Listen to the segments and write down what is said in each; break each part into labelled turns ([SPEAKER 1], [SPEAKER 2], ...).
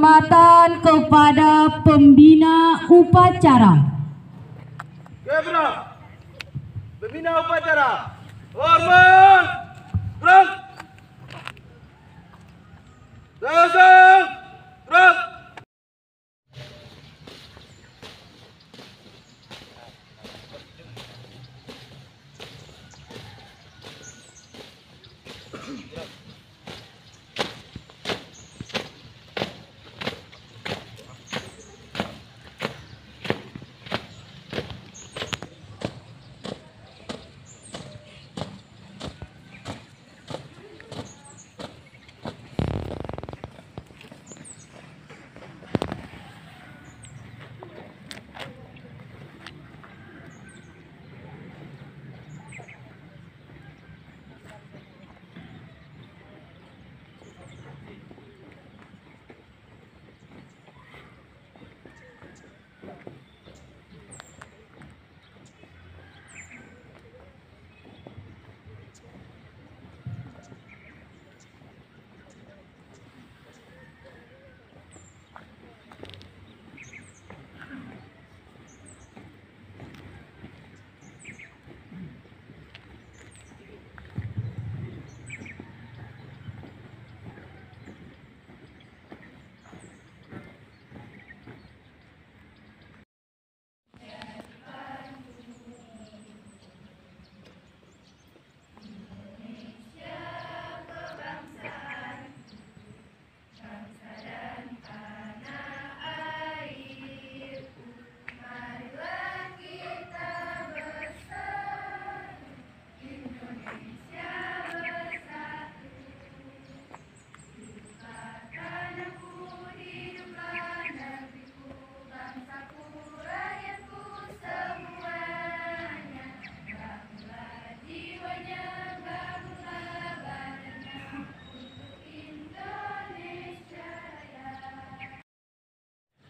[SPEAKER 1] Penghormatan kepada pembina upacara.
[SPEAKER 2] Gebrak, pembina upacara. Hormat, gerak. Dagang, gerak.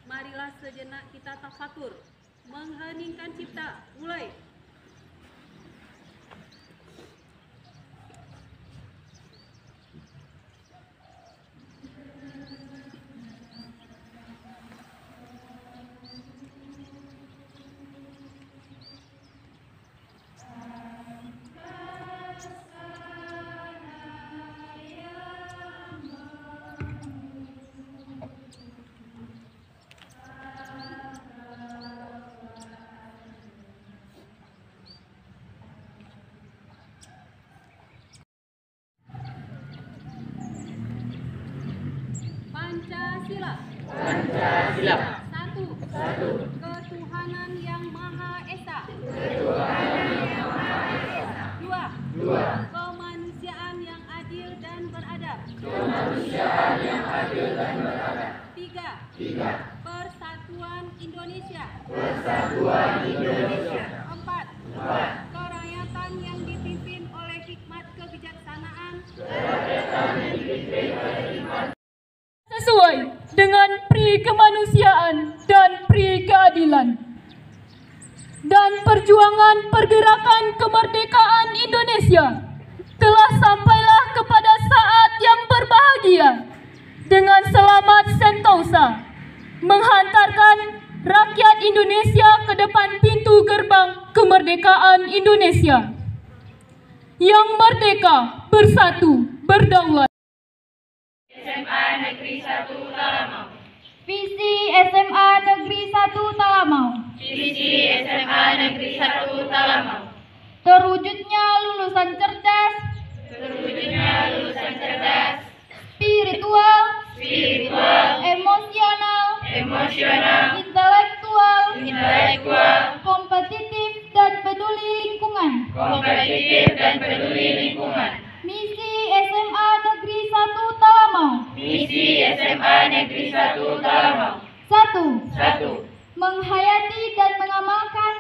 [SPEAKER 3] Marilah sejenak kita tafakur, mengheningkan cipta. Mulai. Pancasila.
[SPEAKER 4] Pancasila.
[SPEAKER 3] Satu.
[SPEAKER 4] Satu.
[SPEAKER 3] Ketuhanan yang Maha Esa.
[SPEAKER 4] Ketuhanan yang Maha Esa.
[SPEAKER 3] Dua.
[SPEAKER 4] Dua.
[SPEAKER 3] Kemanusiaan yang adil dan beradab.
[SPEAKER 4] Kemanusiaan yang adil dan beradab.
[SPEAKER 3] Tiga.
[SPEAKER 4] Tiga.
[SPEAKER 3] Persatuan Indonesia.
[SPEAKER 4] Persatuan Indonesia.
[SPEAKER 3] Empat.
[SPEAKER 4] Empat.
[SPEAKER 3] Kerakyatan yang dipimpin oleh hikmat kebijaksanaan.
[SPEAKER 4] Kerakyatan yang dipimpin oleh hikmat
[SPEAKER 1] Sesuai dengan pri kemanusiaan dan pri keadilan. Dan perjuangan pergerakan kemerdekaan Indonesia telah sampailah kepada saat yang berbahagia dengan selamat sentosa menghantarkan rakyat Indonesia ke depan pintu gerbang kemerdekaan Indonesia yang merdeka, bersatu, berdaulat.
[SPEAKER 4] SMA Negeri 1 Talamau.
[SPEAKER 1] Visi SMA Negeri 1 Talamau.
[SPEAKER 4] Visi SMA Negeri 1 Talamau.
[SPEAKER 1] Terwujudnya lulusan cerdas,
[SPEAKER 4] Terwujudnya lulusan cerdas,
[SPEAKER 1] spiritual,
[SPEAKER 4] spiritual,
[SPEAKER 1] emosional,
[SPEAKER 4] emosional,
[SPEAKER 1] intelektual,
[SPEAKER 4] intelektual,
[SPEAKER 1] kompetitif, dan peduli lingkungan.
[SPEAKER 4] kompetitif dan peduli lingkungan.
[SPEAKER 1] Misi SMA Negeri 1 Talamau.
[SPEAKER 4] Misi SMA Negeri 1 Talamau.
[SPEAKER 1] 1.
[SPEAKER 4] Satu.
[SPEAKER 1] Menghayati dan mengamalkan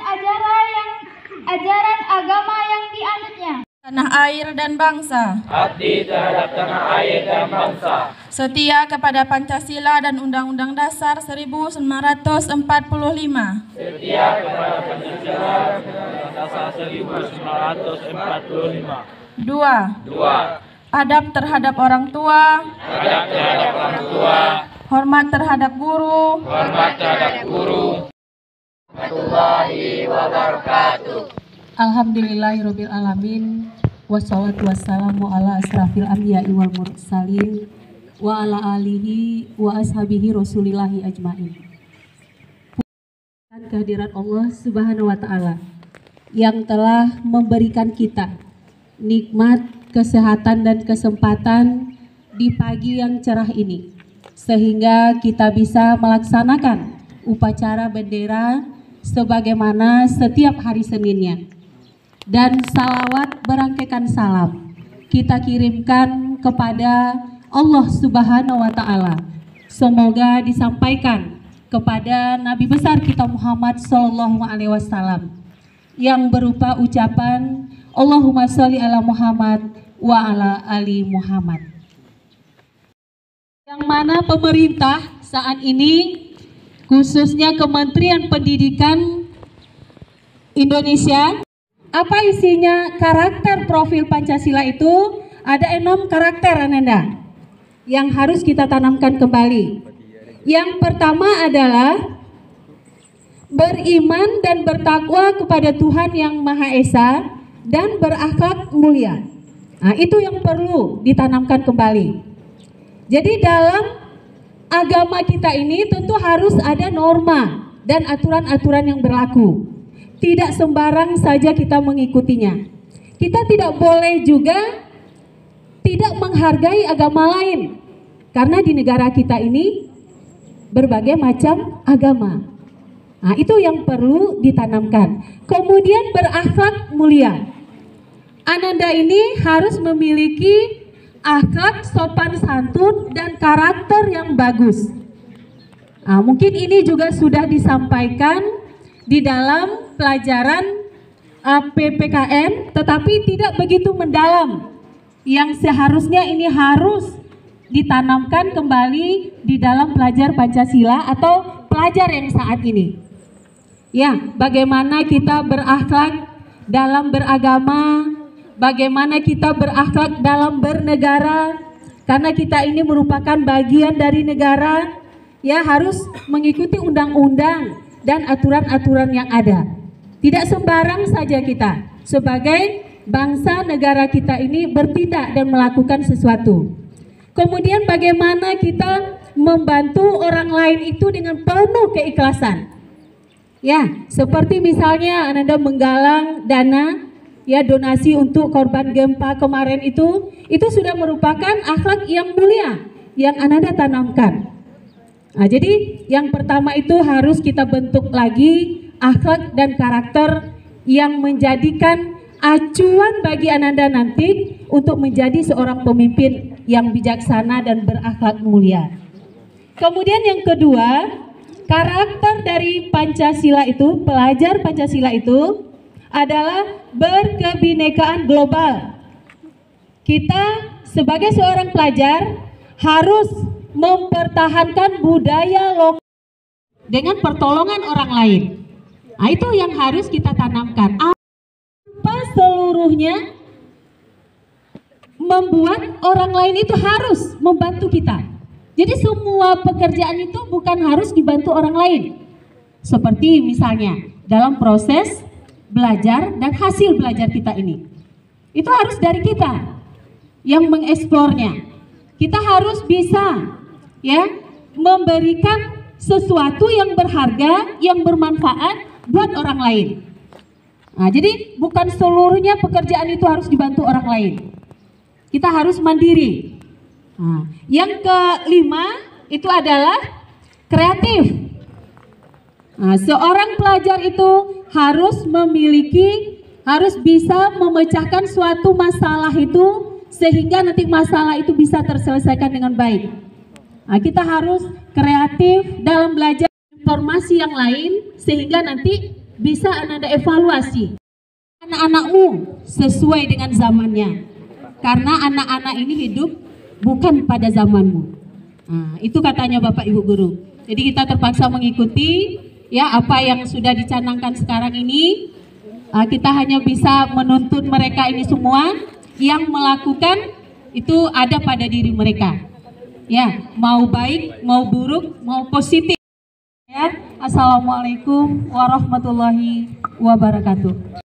[SPEAKER 1] ajaran agama yang dianutnya. Tanah air dan bangsa.
[SPEAKER 4] Abdi terhadap tanah air dan bangsa.
[SPEAKER 1] Setia kepada Pancasila dan Undang-Undang Dasar 1945.
[SPEAKER 4] Setia kepada Pancasila dan Dasar 1945.
[SPEAKER 1] 2.
[SPEAKER 4] Dua.
[SPEAKER 1] Adab terhadap orang tua.
[SPEAKER 4] Adab terhadap orang tua.
[SPEAKER 1] hormat terhadap guru,
[SPEAKER 5] Alhamdulillahirabbil alamin. Wassalatu wassalamu ala asrafil anbiya'i wal mursalin wa ala alihi wa ashabihi rasulillahi ajmain. Kehadiran Allah Subhanahu wa taala yang telah memberikan kita nikmat kesehatan dan kesempatan di pagi yang cerah ini, sehingga kita bisa melaksanakan upacara bendera sebagaimana setiap hari Seninnya. Dan salawat berangkaikan salam kita kirimkan kepada Allah Subhanahu wa taala. Semoga disampaikan kepada Nabi besar kita Muhammad sallallahu alaihi wasallam yang berupa ucapan Allahumma sholli ala Muhammad wa ala ali Muhammad. Yang mana pemerintah saat ini, khususnya Kementerian Pendidikan Indonesia, apa isinya karakter profil Pancasila itu? Ada 6 karakter Ananda yang harus kita tanamkan kembali. Yang pertama adalah beriman dan bertakwa kepada Tuhan yang Maha Esa dan berakhlak mulia. Nah, itu yang perlu ditanamkan kembali. Jadi dalam agama kita ini tentu harus ada norma dan aturan-aturan yang berlaku. Tidak sembarang saja kita mengikutinya. Kita tidak boleh juga tidak menghargai agama lain, karena di negara kita ini berbagai macam agama. Nah, itu yang perlu ditanamkan. Kemudian berakhlak mulia. Ananda ini harus memiliki akhlak sopan santun dan karakter yang bagus. Nah, mungkin ini juga sudah disampaikan di dalam pelajaran PPKN, tetapi tidak begitu mendalam. Yang seharusnya ini harus ditanamkan kembali di dalam pelajar Pancasila atau pelajar yang saat ini. Ya, bagaimana kita berakhlak dalam beragama, bagaimana kita berakhlak dalam bernegara, karena kita ini merupakan bagian dari negara, ya harus mengikuti undang-undang dan aturan-aturan yang ada. Tidak sembarang saja kita sebagai bangsa negara kita ini bertindak dan melakukan sesuatu. Kemudian bagaimana kita membantu orang lain itu dengan penuh keikhlasan. Ya, seperti misalnya Ananda menggalang dana, ya donasi untuk korban gempa kemarin itu sudah merupakan akhlak yang mulia yang Ananda tanamkan. Nah, jadi yang pertama itu harus kita bentuk lagi akhlak dan karakter yang menjadikan acuan bagi Ananda nanti untuk menjadi seorang pemimpin yang bijaksana dan berakhlak mulia. Kemudian yang kedua, karakter dari Pancasila itu, pelajar Pancasila itu adalah berkebinekaan global. Kita sebagai seorang pelajar harus mempertahankan budaya lokal dengan pertolongan orang lain. Nah, itu yang harus kita tanamkan. Apa seluruhnya membuat orang lain itu harus membantu kita. Jadi semua pekerjaan itu bukan harus dibantu orang lain. Seperti misalnya dalam proses belajar dan hasil belajar kita ini. Itu harus dari kita yang mengeksplornya. Kita harus bisa ya memberikan sesuatu yang berharga, yang bermanfaat buat orang lain. Nah, jadi bukan seluruhnya pekerjaan itu harus dibantu orang lain. Kita harus mandiri. Nah, yang kelima itu adalah kreatif. Nah, seorang pelajar itu harus bisa memecahkan suatu masalah itu sehingga nanti masalah itu bisa terselesaikan dengan baik. Nah, kita harus kreatif dalam belajar informasi yang lain sehingga nanti bisa Anda evaluasi anak-anakmu sesuai dengan zamannya. Karena anak-anak ini hidup bukan pada zamanmu. Nah, itu katanya Bapak Ibu Guru. Jadi kita terpaksa mengikuti ya apa yang sudah dicanangkan sekarang ini. Kita hanya bisa menuntun mereka ini semua, yang melakukan itu ada pada diri mereka. Ya, mau baik, mau buruk, mau positif. Ya, Assalamualaikum warahmatullahi wabarakatuh.